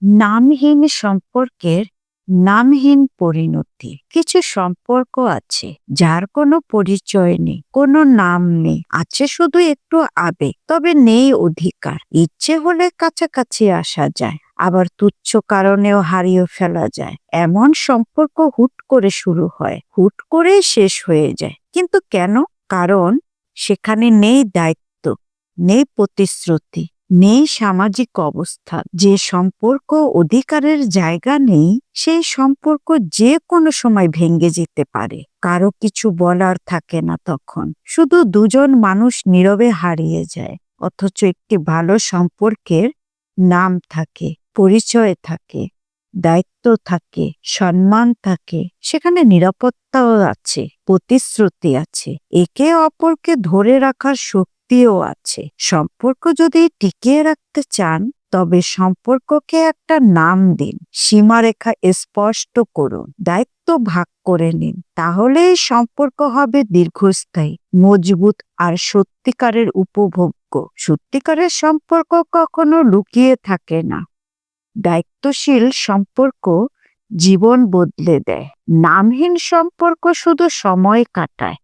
নামহীন সম্পর্কের নামহীন পরিণতি। কিছু সম্পর্ক আছে যার কোনো পরিচয় নেই, কোনো নাম নেই, আছে শুধু একটু আবেগ, তবে নেই অধিকার। ইচ্ছে হলে কাছাকাছি আসা যায়, আবার তুচ্ছ কারণেও হারিয়ে ফেলা যায়। এমন সম্পর্ক হুট করে শুরু হয়, হুট করে শেষ হয়ে যায়। কিন্তু কেন? কারণ সেখানে নেই দায়িত্ব, নেই প্রতিশ্রুতি, নেই সামাজিক অবস্থা। যে সম্পর্ক অধিকারের জায়গা নেই, সেই সম্পর্ক যে কোনো সময় ভেঙে যেতে পারে। কারো কিছু বলার থাকে না তখন, শুধু দুজন মানুষ নীরবে হারিয়ে যায়। অথচ একটি ভালো সম্পর্কের নাম থাকে, পরিচয় থাকে, দায়িত্ব থাকে, সম্মান থাকে, সেখানে নিরাপত্তাও আছে, প্রতিশ্রুতি আছে, একে অপরকে ধরে রাখার শক্তিও আছে। সম্পর্ক যদি টিকিয়ে রাখতে চান, তবে সম্পর্ককে একটা নাম দিন, সীমারেখা স্পষ্ট করুন, দায়িত্ব ভাগ করে নিন। তাহলেই সম্পর্ক হবে দীর্ঘস্থায়ী, মজবুত আর সত্যিকারের উপভোগ্য। সত্যিকারের সম্পর্ক কখনো লুকিয়ে থাকে না। দায়িত্বশীল সম্পর্ক জীবন বদলে দেয়। নামহীন সম্পর্ক শুধু সময় কাটায়।